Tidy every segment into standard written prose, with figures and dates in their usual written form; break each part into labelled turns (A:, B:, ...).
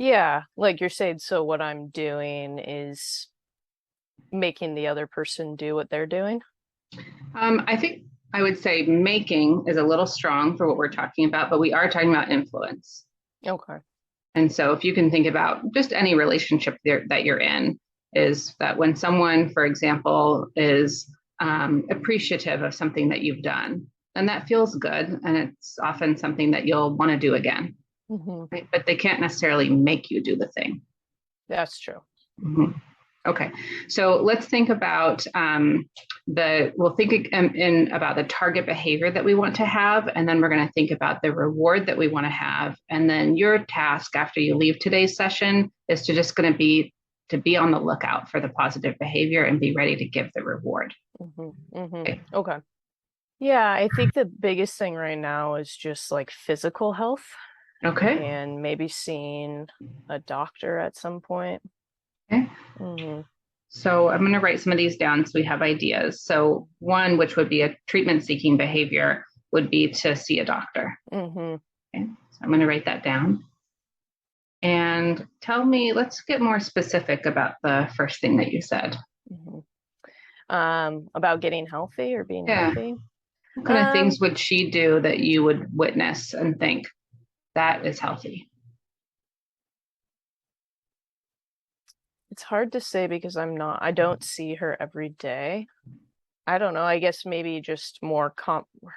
A: Yeah, like you're saying, so what I'm doing is making the other person do what they're doing.
B: I think I would say making is a little strong for what we're talking about, but we are talking about influence.
A: Okay.
B: And so if you can think about just any relationship that you're in, is that when someone, for example, is appreciative of something that you've done, and that feels good, and it's often something that you'll want to do again,
A: Hmm.
B: right? But they can't necessarily make you do the thing.
A: That's true.
B: Mhm. Okay, so let's think about we'll think about the target behavior that we want to have, and then we're going to think about the reward that we want to have. And then your task after you leave today's session is to be on the lookout for the positive behavior and be ready to give the reward.
A: Hmm. Hmm.
B: Okay.
A: Okay. Yeah, I think the biggest thing right now is just like physical health
B: Okay.
A: and maybe seeing a doctor at some point.
B: Okay.
A: Hmm.
B: So I'm going to write some of these down so we have ideas. So one, which would be a treatment seeking behavior, would be to see a doctor.
A: Hmm.
B: Okay. So I'm going to write that down. And tell me, let's get more specific about the first thing that you said.
A: Hmm. About getting healthy or being
B: Yeah.
A: healthy.
B: What kind of
A: Um,
B: things would she do that you would witness and think that is healthy?
A: it's hard to say because I don't see her every day. I don't know. I guess maybe just more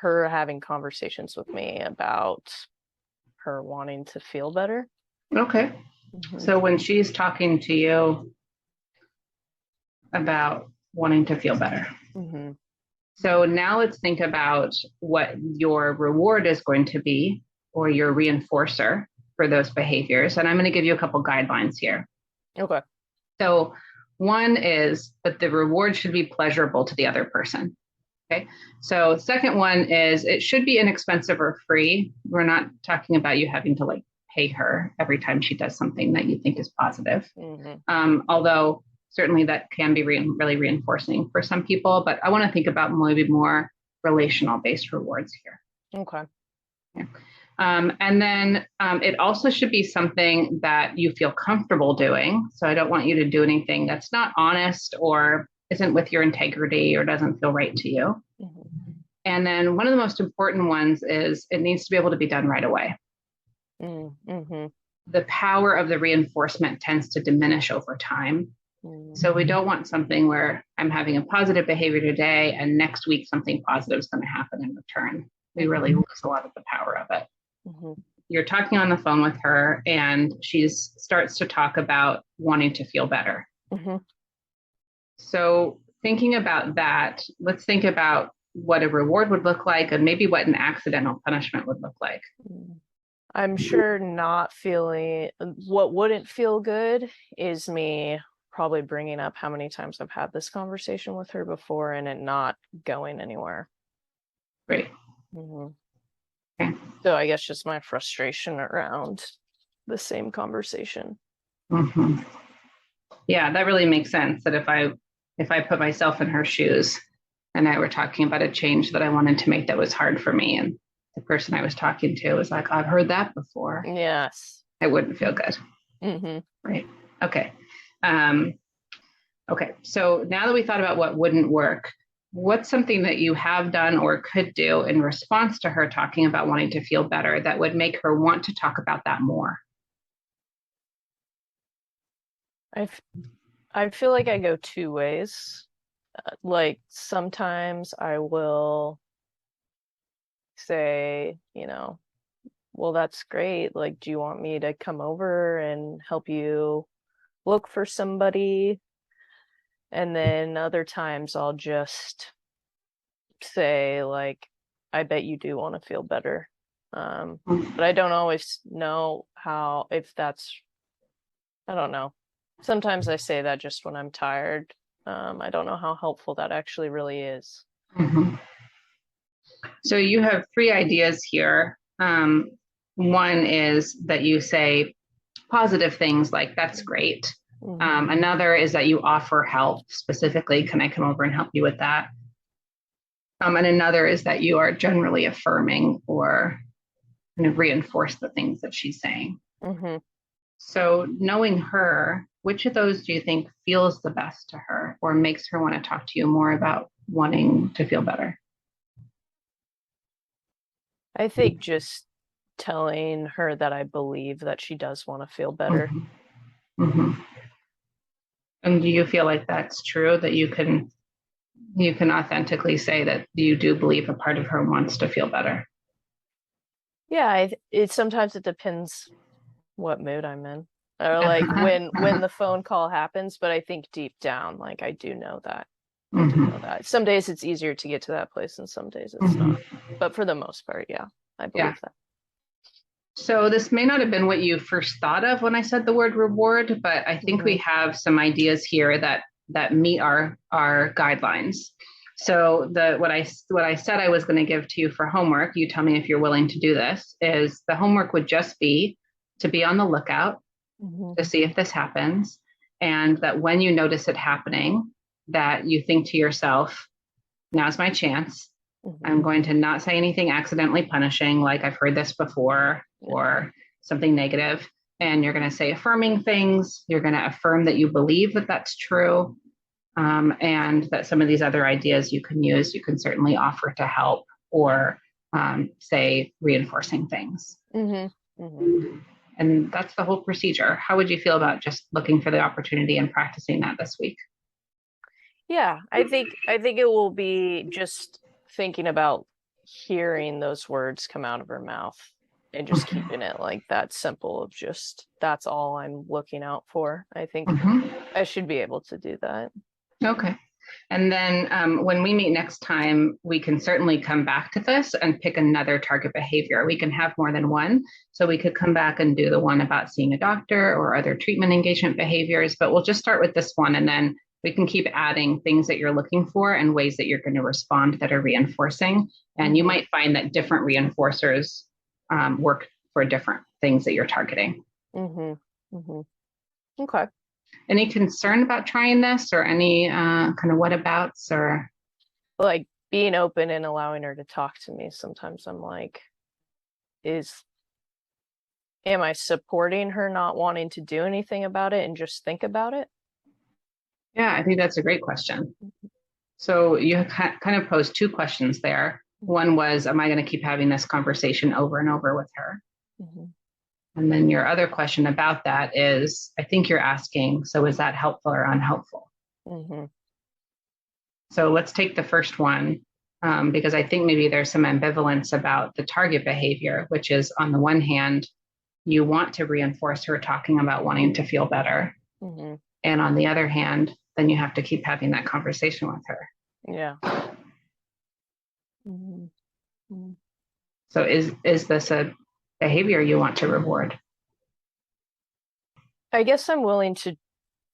A: her having conversations with me about her wanting to feel better.
B: Okay.
A: Hmm.
B: So when she's talking to you about wanting to feel better.
A: Hmm.
B: So now let's think about what your reward is going to be or your reinforcer for those behaviors. And I'm going to give you a couple guidelines here.
A: Okay.
B: So one is that the reward should be pleasurable to the other person. Okay. So second one is it should be inexpensive or free. We're not talking about you having to like pay her every time she does something that you think is positive.
A: Hmm.
B: Although certainly that can be really reinforcing for some people, but I want to think about maybe more relational based rewards here.
A: Okay.
B: Yeah. And then it also should be something that you feel comfortable doing. So I don't want you to do anything that's not honest or isn't with your integrity or doesn't feel right to you.
A: Hmm.
B: And then one of the most important ones is it needs to be able to be done right away.
A: Hmm.
B: The power of the reinforcement tends to diminish over time.
A: Hmm.
B: So we don't want something where I'm having a positive behavior today and next week something positive is going to happen in return. We
A: Hmm.
B: really lose a lot of the power of it.
A: Hmm.
B: You're talking on the phone with her and she starts to talk about wanting to feel better.
A: Hmm.
B: So thinking about that, let's think about what a reward would look like and maybe what an accidental punishment would look like.
A: I'm sure not feeling what wouldn't feel good is me probably bringing up how many times I've had this conversation with her before and it not going anywhere.
B: Great.
A: Hmm.
B: Okay.
A: So I guess just my frustration around the same conversation.
B: Mm-hmm. Yeah, that really makes sense. That if I put myself in her shoes and I were talking about a change that I wanted to make that was hard for me, and the person I was talking to was like, "I've heard that before,"
A: Yes.
B: I wouldn't feel good.
A: Hmm.
B: Right. Okay. Um, okay. So now that we thought about what wouldn't work, what's something that you have done or could do in response to her talking about wanting to feel better that would make her want to talk about that more?
A: I I feel like I go two ways. Like sometimes I will say, well, that's great. Like, do you want me to come over and help you look for somebody? And then other times I'll just say, like, I bet you do want to feel better. But I don't always know if that's, I don't know. Sometimes I say that just when I'm tired. I don't know how helpful that actually really is.
B: Mm-hmm. So you have three ideas here. One is that you say positive things like, that's great.
A: Hmm.
B: Another is that you offer help specifically. Can I come over and help you with that? And another is that you are generally affirming or kind of reinforce the things that she's saying.
A: Hmm.
B: So, knowing her, which of those do you think feels the best to her or makes her want to talk to you more about wanting to feel better?
A: I think just telling her that I believe that she does want to feel better.
B: Mm-hmm. Mm-hmm. And do you feel like that's true that you can authentically say that you do believe a part of her wants to feel better?
A: Yeah, it sometimes it depends what mood I'm in. Or like when the phone call happens, but I think deep down, like I do know that. I do know
B: Mm-hmm.
A: that. Some days it's easier to get to that place and some days it's
B: Mm-hmm.
A: not. But for the most part, yeah, I
B: Yeah.
A: believe that.
B: So this may not have been what you first thought of when I said the word reward, but I think we
A: Hmm.
B: have some ideas here that meet our guidelines. So the what I said I was going to give to you for homework, you tell me if you're willing to do this, is the homework would just be to be on the lookout
A: Hmm.
B: to see if this happens, and that when you notice it happening, that you think to yourself, now's my chance.
A: Hmm.
B: I'm going to not say anything accidentally punishing, like I've heard this before,
A: Yeah.
B: or something negative. And you're going to say affirming things. You're going to affirm that you believe that that's true. And that some of these other ideas you can use, you can certainly offer to help or say reinforcing things.
A: Hmm. Hmm.
B: And that's the whole procedure. How would you feel about just looking for the opportunity and practicing that this week?
A: Yeah, I think it will be just thinking about hearing those words come out of her mouth and just keeping it like that simple of just that's all I'm looking out for. I think
B: Mm-hmm.
A: I should be able to do that.
B: Okay. And then when we meet next time, we can certainly come back to this and pick another target behavior. We can have more than one. So we could come back and do the one about seeing a doctor or other treatment engagement behaviors, but we'll just start with this one and then we can keep adding things that you're looking for and ways that you're going to respond that are reinforcing. And you
A: Hmm.
B: might find that different reinforcers work for different things that you're targeting.
A: Hmm. Hmm. Okay.
B: Any concern about trying this or any kind of whatabouts or
A: Like being open and allowing her to talk to me. Sometimes I'm like, is am I supporting her not wanting to do anything about it and just think about it?
B: yeah, I think that's a great question. So you kind of posed two questions there. One was, am I going to keep having this conversation over and over with her?
A: Hmm.
B: And then your other question about that is, I think you're asking, so is that helpful or unhelpful?
A: Hmm.
B: So let's take the first one, because I think maybe there's some ambivalence about the target behavior, which is on the one hand, you want to reinforce her talking about wanting to feel better.
A: Hmm.
B: And on the other hand, then you have to keep having that conversation with her.
A: Yeah. Hmm.
B: So is this a behavior you want to reward?
A: I guess I'm willing to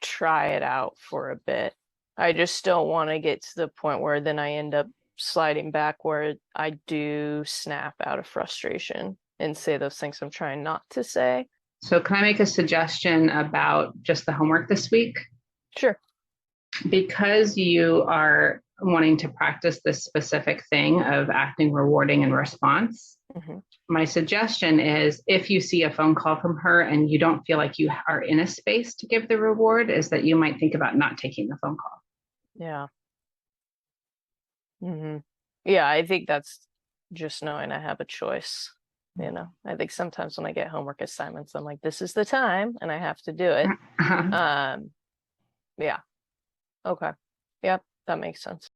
A: try it out for a bit. I just don't want to get to the point where then I end up sliding back where I do snap out of frustration and say those things I'm trying not to say.
B: So can I make a suggestion about just the homework this week?
A: Sure.
B: Because you are wanting to practice this specific thing of acting rewarding in response,
A: Hmm.
B: my suggestion is if you see a phone call from her and you don't feel like you are in a space to give the reward, is that you might think about not taking the phone call.
A: Yeah. Hmm. Yeah, I think that's just knowing I have a choice. I think sometimes when I get homework assignments, I'm like, this is the time and I have to do it. Um, yeah. Okay. Yep, that makes sense.